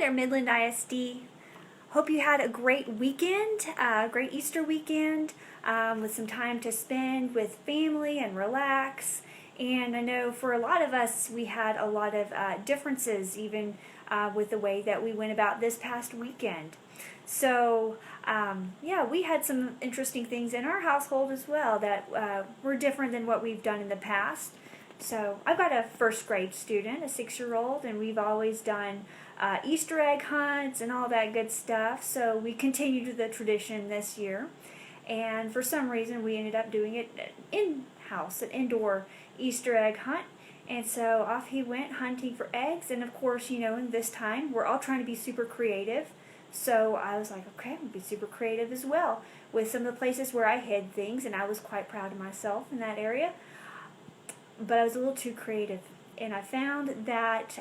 there, Midland ISD. Hope you had a great weekend, great Easter weekend, with some time to spend with family and relax. And I know for a lot of us, we had a lot of differences even with the way that we went about this past weekend. So, yeah, we had some interesting things in our household as well that were different than what we've done in the past. So I've got a first grade student, a 6-year-old, and we've always done Easter egg hunts and all that good stuff. So we continued the tradition this year. And for some reason, we ended up doing it in-house, an indoor Easter egg hunt. And so off he went hunting for eggs. And of course, you know, in this time, we're all trying to be super creative. So I was like, okay, I'm going to be super creative as well with some of the places where I hid things. And I was quite proud of myself in that area. But I was a little too creative. And I found that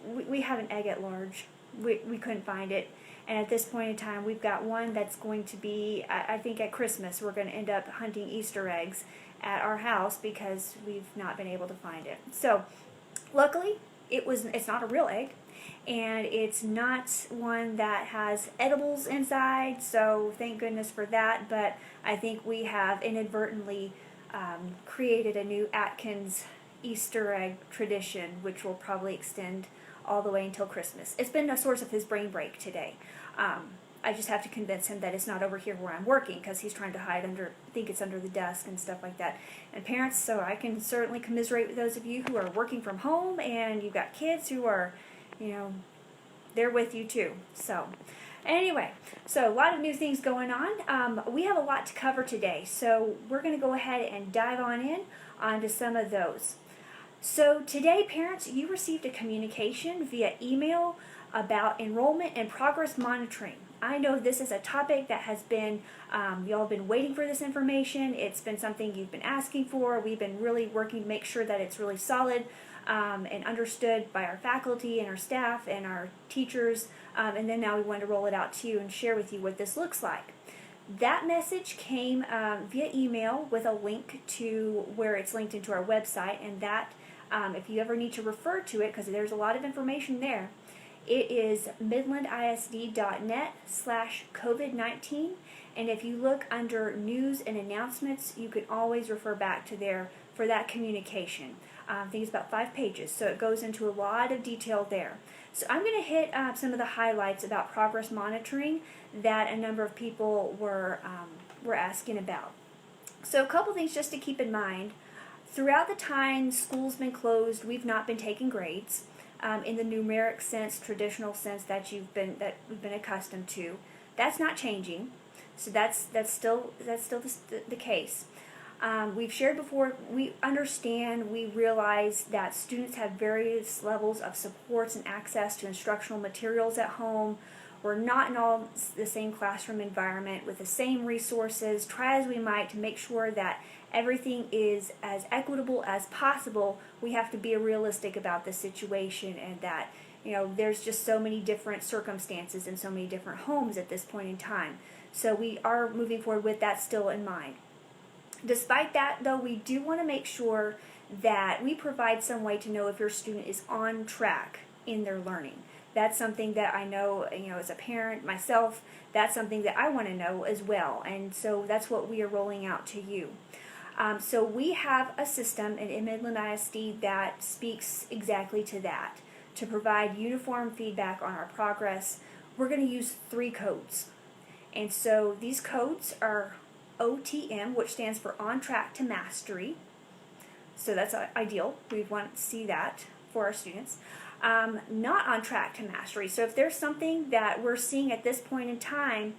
we have an egg at large. We couldn't find it. And at this point in time, we've got one that's going to be, I think at Christmas, we're going to end up hunting Easter eggs at our house because we've not been able to find it. So, luckily, it's not a real egg, and it's not one that has edibles inside, so thank goodness for that. But I think we have inadvertently created a new Atkins Easter egg tradition, which will probably extend all the way until Christmas. It's been a source of his brain break today. I just have to convince him that it's not over here where I'm working, because he's trying to hide under, I think it's under the desk and stuff like that. And parents, so I can certainly commiserate with those of you who are working from home and you've got kids who are, you know, they're with you too. So anyway, so a lot of new things going on. We have a lot to cover today, so we're going to go ahead and dive onto some of those. So today, parents, you received a communication via email about enrollment and progress monitoring. I know this is a topic that has been, y'all have been waiting for this information. It's been something you've been asking for. We've been really working to make sure that it's really solid and understood by our faculty and our staff and our teachers. And then now we want to roll it out to you and share with you what this looks like. That message came via email with a link to where it's linked into our website, and that if you ever need to refer to it, because there's a lot of information there, it is midlandisd.net/COVID-19, and if you look under news and announcements, you can always refer back to there for that communication. I think it's about 5 pages, so it goes into a lot of detail there. So I'm going to hit some of the highlights about progress monitoring that a number of people were asking about. So a couple things just to keep in mind. Throughout the time school's been closed, we've not been taking grades in the numeric sense, traditional sense that we've been accustomed to. That's not changing. So that's still the case. We've shared before. We understand. We realize that students have various levels of supports and access to instructional materials at home. We're not in all the same classroom environment with the same resources. Try as we might to make sure that everything is as equitable as possible. We have to be realistic about the situation, and that, you know, there's just so many different circumstances and so many different homes at this point in time. So we are moving forward with that still in mind. Despite that, though, we do want to make sure that we provide some way to know if your student is on track in their learning. That's something that I know, you know, as a parent myself, that's something that I want to know as well. And so that's what we are rolling out to you. So we have a system in Midland ISD that speaks exactly to that. To provide uniform feedback on our progress, we're going to use 3 codes. And so these codes are OTM, which stands for On Track to Mastery. So that's ideal. We want to see that for our students. Not on track to mastery. So if there's something that we're seeing at this point in time,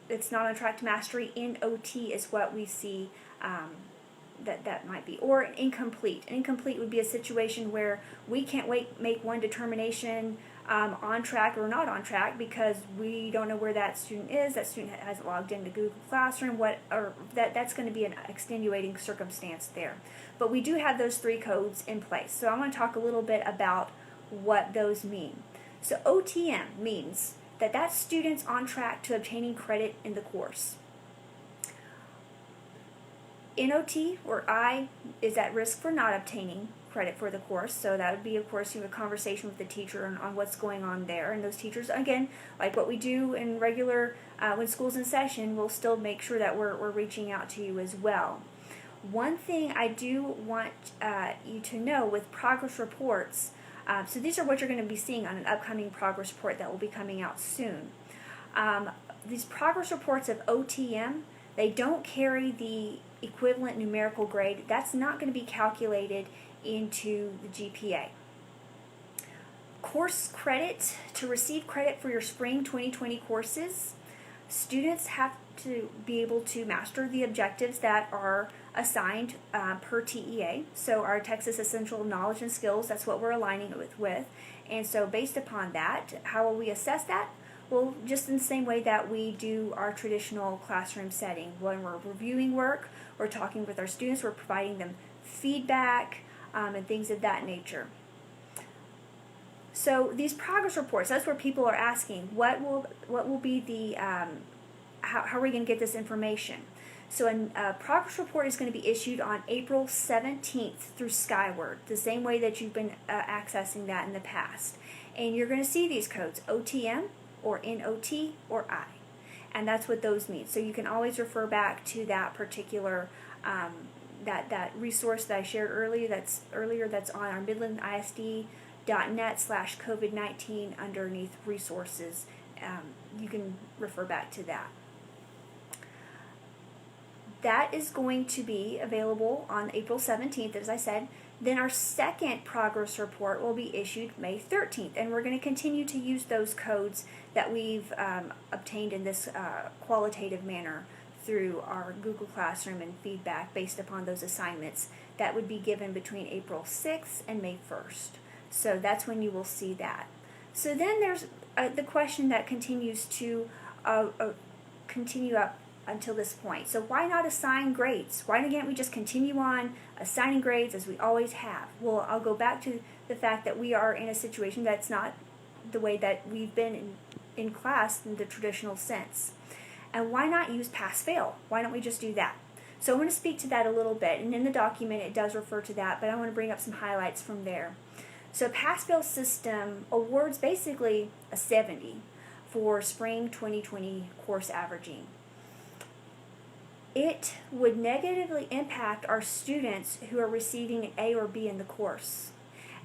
it's not on track to mastery, in OT is what we see that might be. Or incomplete. Incomplete would be a situation where we can't make one determination on track or not on track because we don't know where that student is. That student hasn't logged into Google Classroom. That's going to be an extenuating circumstance there. But we do have those 3 codes in place. So I'm going to talk a little bit about what those mean. So OTM means that student's on track to obtaining credit in the course. NOT, or I, is at risk for not obtaining credit for the course. So that would be, of course, a conversation with the teacher on what's going on there. And those teachers, again, like what we do in regular, when school's in session, we'll still make sure that we're reaching out to you as well. One thing I do want you to know with progress reports, so these are what you're going to be seeing on an upcoming progress report that will be coming out soon. These progress reports of OTM, they don't carry the equivalent numerical grade. That's not going to be calculated into the GPA. Course credit, to receive credit for your spring 2020 courses, students have to be able to master the objectives that are assigned per TEA. So our Texas Essential Knowledge and Skills, that's what we're aligning it with. And so based upon that, how will we assess that? Well, just in the same way that we do our traditional classroom setting. When we're reviewing work, we're talking with our students, we're providing them feedback and things of that nature. So these progress reports, that's where people are asking, what will be the, how are we going to get this information? So a progress report is going to be issued on April 17th through Skyward, the same way that you've been accessing that in the past. And you're going to see these codes, OTM, or NOT, or I. And that's what those mean. So you can always refer back to that particular, that resource that I shared earlier that's on our Midland ISD.net/COVID-19 underneath resources. You can refer back to that. That is going to be available on April 17th, as I said. Then our second progress report will be issued May 13th, and we're going to continue to use those codes that we've obtained in this qualitative manner through our Google Classroom and feedback based upon those assignments that would be given between April 6th and May 1st. So that's when you will see that. So then there's the question that continues to continue up until this point. So why not assign grades? Why can't we just continue on assigning grades as we always have? Well, I'll go back to the fact that we are in a situation that's not the way that we've been in class in the traditional sense. And why not use pass-fail? Why don't we just do that? So I want to speak to that a little bit, and in the document it does refer to that, but I want to bring up some highlights from there. So pass-fail system awards basically a 70 for spring 2020 course averaging. It would negatively impact our students who are receiving an A or B in the course.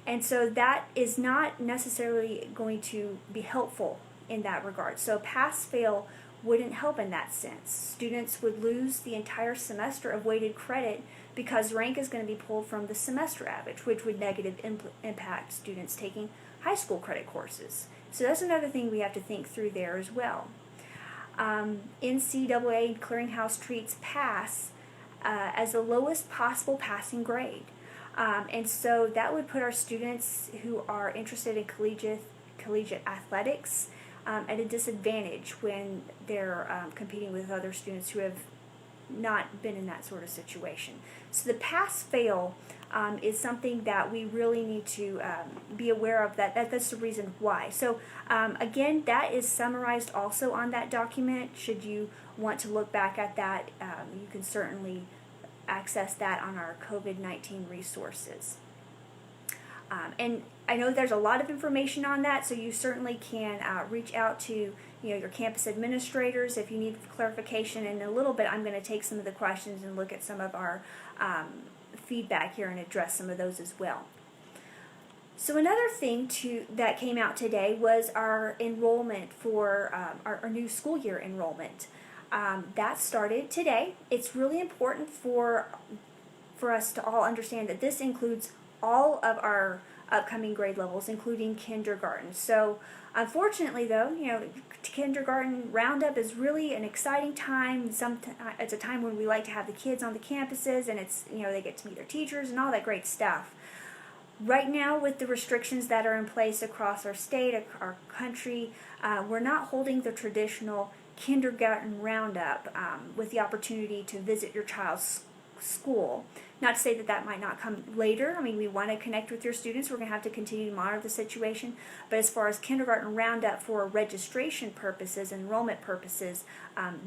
And so that is not necessarily going to be helpful in that regard. So pass-fail wouldn't help in that sense. Students would lose the entire semester of weighted credit because rank is going to be pulled from the semester average, which would negatively impact students taking high school credit courses. So that's another thing we have to think through there as well. NCAA Clearinghouse treats pass as the lowest possible passing grade. And so that would put our students who are interested in collegiate athletics at a disadvantage when they're competing with other students who have not been in that sort of situation. So the pass-fail is something that we really need to be aware of. That's the reason why. So again, that is summarized also on that document. Should you want to look back at that, you can certainly access that on our COVID-19 resources. And I know there's a lot of information on that, so you certainly can reach out to your campus administrators if you need clarification. In a little bit, I'm going to take some of the questions and look at some of our feedback here and address some of those as well. So another thing that came out today was our enrollment for our new school year enrollment. That started today. It's really important for us to all understand that this includes all of our upcoming grade levels, including kindergarten. So unfortunately, though, kindergarten roundup is really an exciting time. It's a time when we like to have the kids on the campuses, and it's they get to meet their teachers and all that great stuff. Right now, with the restrictions that are in place across our state, our country, we're not holding the traditional kindergarten roundup with the opportunity to visit your child's school. Not to say that that might not come later. I mean, we want to connect with your students. We're going to have to continue to monitor the situation. But as far as kindergarten roundup for registration purposes, enrollment purposes,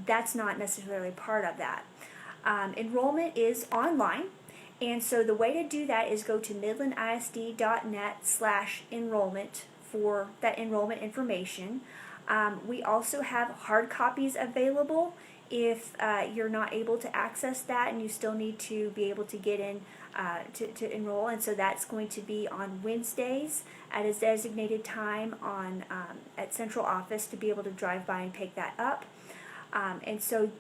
that's not necessarily part of that. Enrollment is online, And so the way to do that is go to midlandisd.net/enrollment for that enrollment information. We also have hard copies available if you're not able to access that and you still need to be able to get in to enroll. And so that's going to be on Wednesdays at a designated time at central office to be able to drive by and pick that up. And so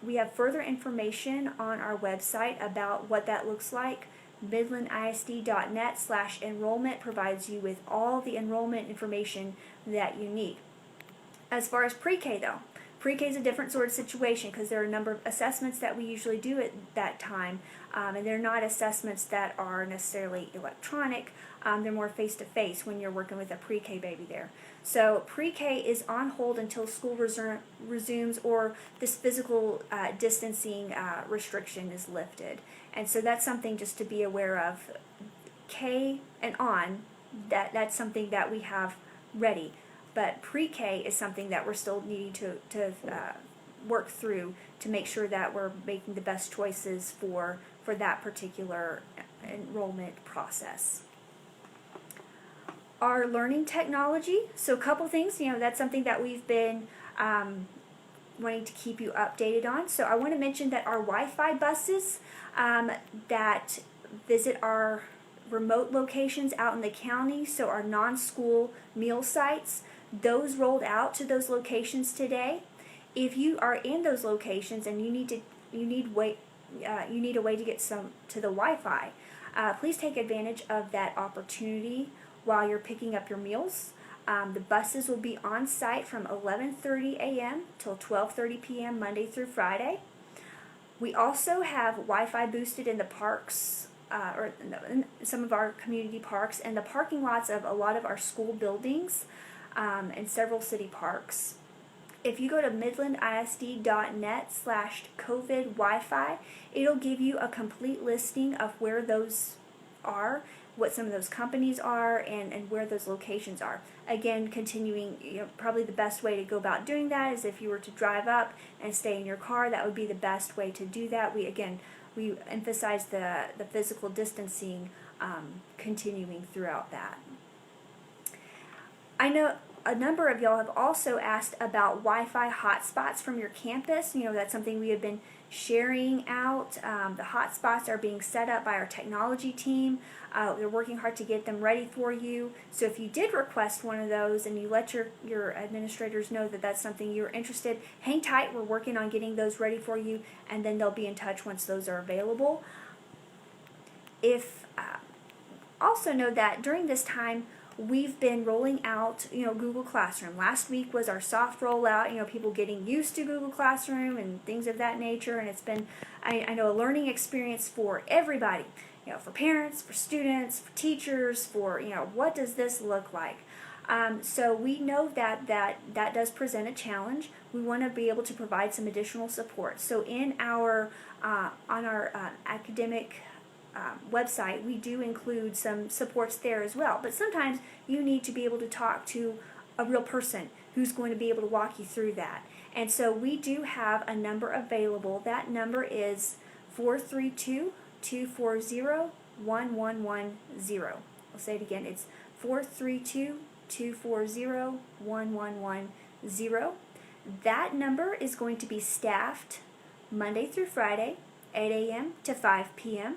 we have further information on our website about what that looks like. midlandisd.net/enrollment provides you with all the enrollment information that you need. As far as pre-K though, pre-K is a different sort of situation because there are a number of assessments that we usually do at that time, and they're not assessments that are necessarily electronic. They're more face-to-face when you're working with a pre-K baby there. So pre-K is on hold until school resumes or this physical distancing restriction is lifted. And so that's something just to be aware of. K and on, that's something that we have ready. But pre-K is something that we're still needing to work through to make sure that we're making the best choices for that particular enrollment process. Our learning technology, so a couple things, that's something that we've been wanting to keep you updated on. So I want to mention that our Wi-Fi buses that visit our remote locations out in the county, so our non-school meal sites, those rolled out to those locations today. If you are in those locations and you need a way to get some to the Wi-Fi, please take advantage of that opportunity while you're picking up your meals. The buses will be on site from 11:30 a.m. till 12:30 p.m. Monday through Friday. We also have Wi-Fi boosted in the parks, in some of our community parks and the parking lots of a lot of our school buildings and several city parks. If you go to midlandisd.net/COVID Wi-Fi, it'll give you a complete listing of where those are, what some of those companies are, and where those locations are. Again, continuing, probably the best way to go about doing that is if you were to drive up and stay in your car. That would be the best way to do that. We emphasize the physical distancing continuing throughout that. I know a number of y'all have also asked about Wi-Fi hotspots from your campus. That's something we have been sharing out. The hotspots are being set up by our technology team. They're working hard to get them ready for you. So if you did request one of those and you let your administrators know that that's something you're interested, hang tight. We're working on getting those ready for you, and then they'll be in touch once those are available. Also know that during this time, we've been rolling out, Google Classroom. Last week was our soft rollout, people getting used to Google Classroom and things of that nature, and it's been, I know, a learning experience for everybody, for parents, for students, for teachers, for, what does this look like? So we know that does present a challenge. We want to be able to provide some additional support. So in on our academic website, we do include some supports there as well. But sometimes you need to be able to talk to a real person who's going to be able to walk you through that. And so we do have a number available. That number is 432-240-1110. I'll say it again. It's 432-240-1110. That number is going to be staffed Monday through Friday, 8 a.m. to 5 p.m.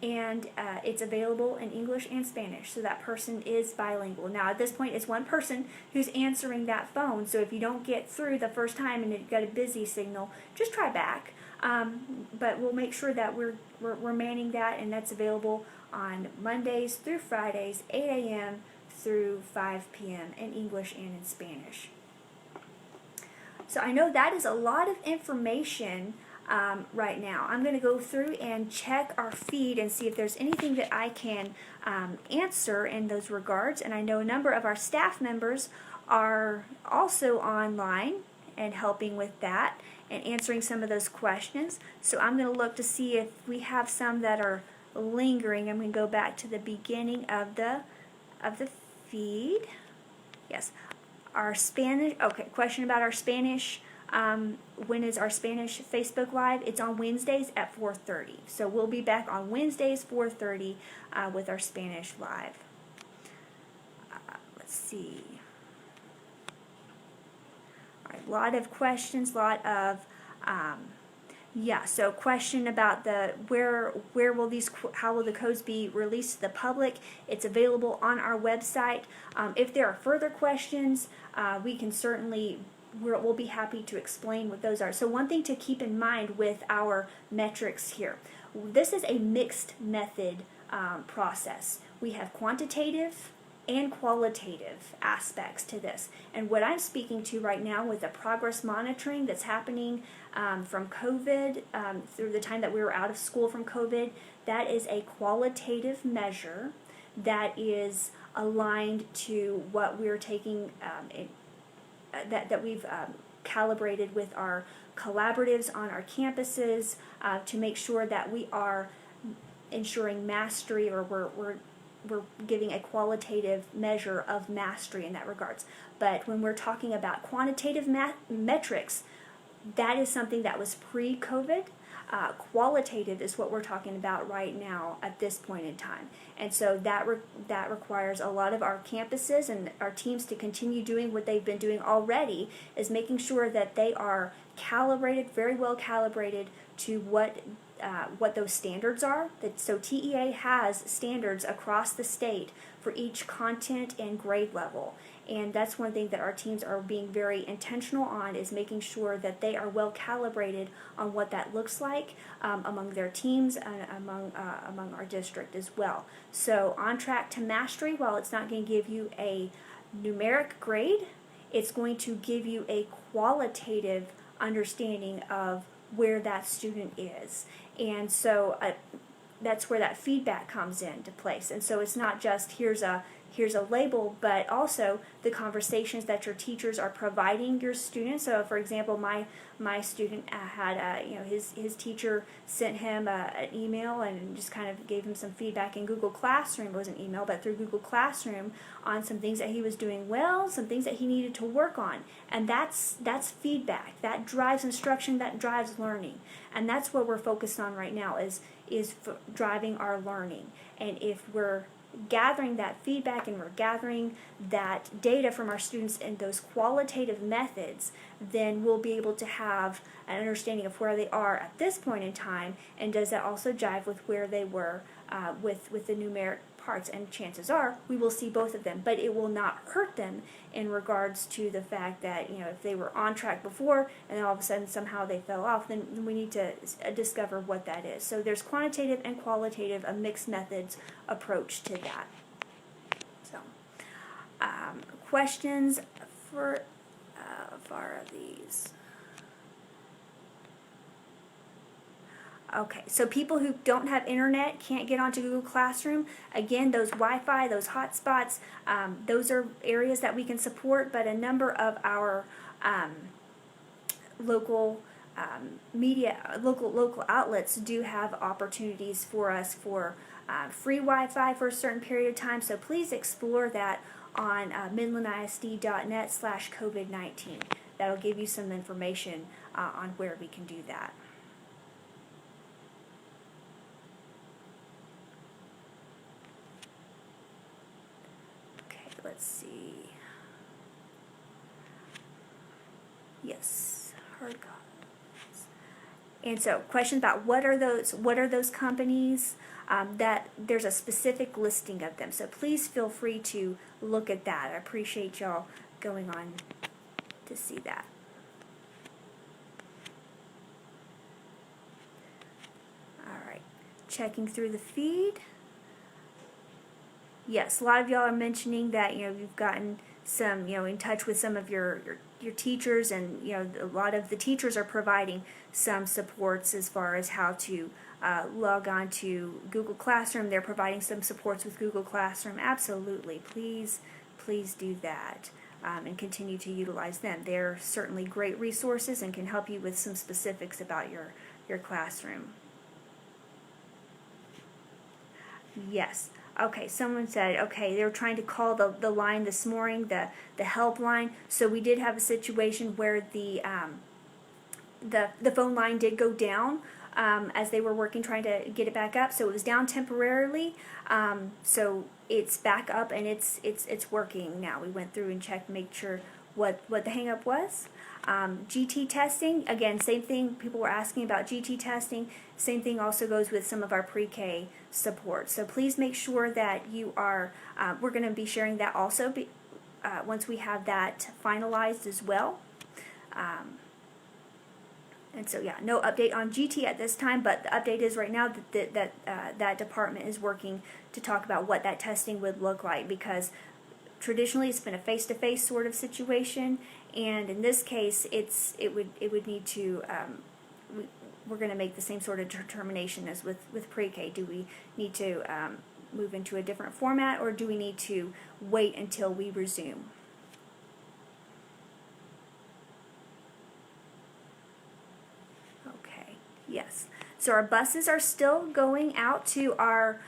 And it's available in English and Spanish, so that person is bilingual. Now, at this point, it's one person who's answering that phone, so if you don't get through the first time and you've got a busy signal, just try back. But we'll make sure that we're manning that, and that's available on Mondays through Fridays, 8 a.m. through 5 p.m. in English and in Spanish. So I know that is a lot of information right now. I'm going to go through and check our feed and see if there's anything that I can answer in those regards. And I know a number of our staff members are also online and helping with that and answering some of those questions. So I'm going to look to see if we have some that are lingering. I'm going to go back to the beginning of the feed. Yes, our Spanish. Okay, question about our Spanish When is our Spanish Facebook Live? It's on Wednesdays at 4:30. So we'll be back on Wednesdays 4:30 with our Spanish Live. Let's see. All right, a lot of questions, so question about where will how will the codes be released to the public? It's available on our website. If there are further questions, we can certainly, we'll be happy to explain what those are. So one thing to keep in mind with our metrics here, this is a mixed method process. We have quantitative and qualitative aspects to this. And what I'm speaking to right now with the progress monitoring that's happening from COVID, through the time that we were out of school from COVID, that is a qualitative measure that is aligned to what we're taking, that we've calibrated with our collaboratives on our campuses to make sure that we are ensuring mastery, or we're giving a qualitative measure of mastery in that regards. But when we're talking about quantitative metrics, that is something that was pre-COVID. Qualitative is what we're talking about right now at this point in time. And so that requires a lot of our campuses and our teams to continue doing what they've been doing already, is making sure that they are calibrated, very well calibrated to what those standards are. So TEA has standards across the state for each content and grade level. And that's one thing that our teams are being very intentional on, is making sure that they are well calibrated on what that looks like among their teams and among our district as well. So on track to mastery, while it's not going to give you a numeric grade, it's going to give you a qualitative understanding of where that student is. And so that's where that feedback comes into place. And so it's not just here's a label, but also the conversations that your teachers are providing your students. So, for example, my student had his teacher sent him an email and just kind of gave him some feedback in Google Classroom. It wasn't email, but through Google Classroom, on some things that he was doing well, some things that he needed to work on. And that's feedback. That drives instruction, that drives learning. And that's what we're focused on right now, is driving our learning. And if we're gathering that feedback and we're gathering that data from our students in those qualitative methods, then we'll be able to have an understanding of where they are at this point in time, and does that also jive with where they were with the numeric parts. And chances are we will see both of them, but it will not hurt them in regards to the fact that, if they were on track before and then all of a sudden somehow they fell off, then we need to discover what that is. So there's quantitative and qualitative, a mixed methods approach to that. So questions for these. Okay, so people who don't have internet, can't get onto Google Classroom, again, those Wi-Fi, those hotspots, those are areas that we can support, but a number of our local local outlets do have opportunities for us for free Wi-Fi for a certain period of time, so please explore that on midlandisd.net/COVID-19. That'll give you some information on where we can do that. Let's see. Yes, hard copies. And so, questions about what are those companies? That there's a specific listing of them. So please feel free to look at that. I appreciate y'all going on to see that. All right, checking through the feed. Yes, a lot of y'all are mentioning that you've gotten some in touch with some of your teachers, and a lot of the teachers are providing some supports as far as how to log on to Google Classroom. They're providing some supports with Google Classroom. Absolutely, please do that and continue to utilize them. They're certainly great resources and can help you with some specifics about your classroom. Yes. Okay, someone said, okay, they were trying to call the line this morning, the helpline. So we did have a situation where the the phone line did go down as they were working trying to get it back up. So it was down temporarily. So it's back up and it's working now. We went through and checked to make sure what the hang up was. GT testing, again, same thing. People were asking about GT testing. Same thing also goes with some of our pre-K support. So please make sure that you are, we're going to be sharing that also once we have that finalized as well. And so yeah, no update on GT at this time, but the update is right now that department is working to talk about what that testing would look like, because traditionally it's been a face-to-face sort of situation, and in this case it would need to we're going to make the same sort of determination as with pre-K. Do we need to move into a different format, or do we need to wait until we resume? Okay, yes. So our buses are still going out to our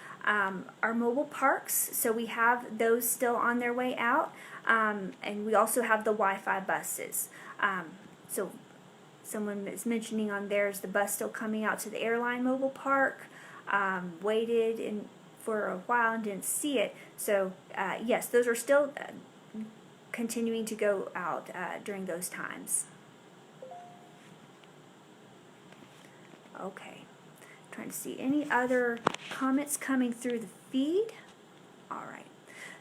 mobile parks, so we have those still on their way out, and we also have the Wi-Fi buses. So someone is mentioning on theirs the bus still coming out to the airline mobile park. Waited for a while and didn't see it. So yes, those are still continuing to go out during those times. Okay. Trying to see any other comments coming through the feed. All right.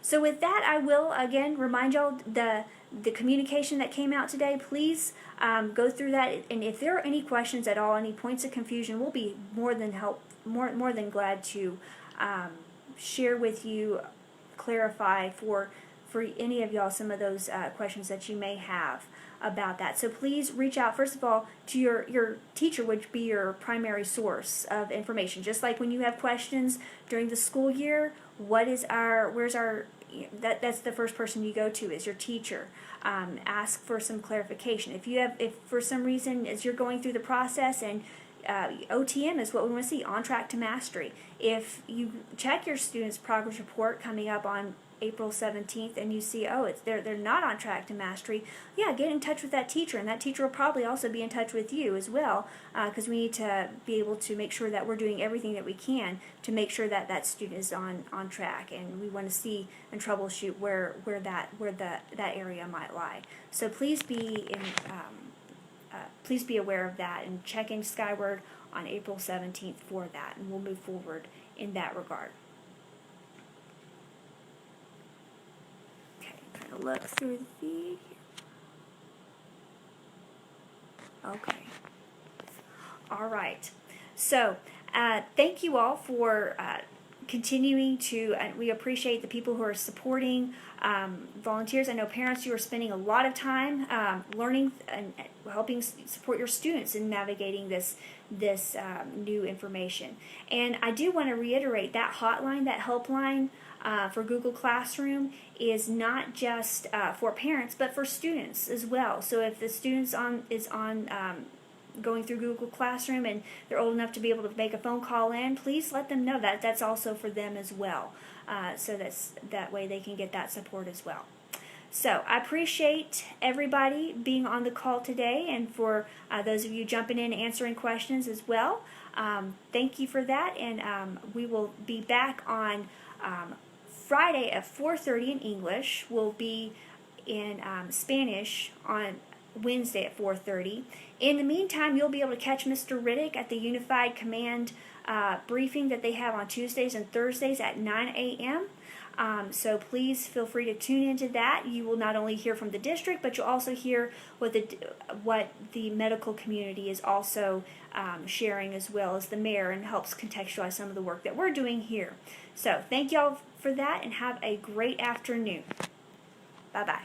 So with that, I will again remind y'all the communication that came out today. Please go through that, and if there are any questions at all, any points of confusion, we'll be more than glad to share with you, clarify for any of y'all some of those questions that you may have about that. So please reach out, first of all, to your teacher, which would be your primary source of information. Just like when you have questions during the school year, that's the first person you go to is your teacher. Ask for some clarification. If for some reason as you're going through the process, and OTM is what we want to see, on track to mastery. If you check your students' progress report coming up on April 17th and you see, oh, they're not on track to mastery, yeah, get in touch with that teacher, and that teacher will probably also be in touch with you as well, because we need to be able to make sure that we're doing everything that we can to make sure that that student is on track, and we want to see and troubleshoot where that area might lie. So please be aware of that, and check in Skyward on April 17th for that, and we'll move forward in that regard. Look through the feed here. Okay. All right. So thank you all for continuing to, we appreciate the people who are supporting volunteers. I know parents, you are spending a lot of time learning and helping support your students in navigating this new information. And I do want to reiterate that hotline, that helpline for Google Classroom is not just for parents, but for students as well. So if the student's going through Google Classroom and they're old enough to be able to make a phone call in, please let them know that that's also for them as well. So that way they can get that support as well. So I appreciate everybody being on the call today, and for those of you jumping in and answering questions as well. Thank you for that, and we will be back on Friday at 4:30 in English. We'll be in Spanish on Wednesday at 4:30. In the meantime, you'll be able to catch Mr. Riddick at the Unified Command briefing that they have on Tuesdays and Thursdays at 9 a.m. So please feel free to tune into that. You will not only hear from the district, but you'll also hear what the medical community is also sharing, as well as the mayor, and helps contextualize some of the work that we're doing here. So thank y'all for that, and have a great afternoon. Bye-bye.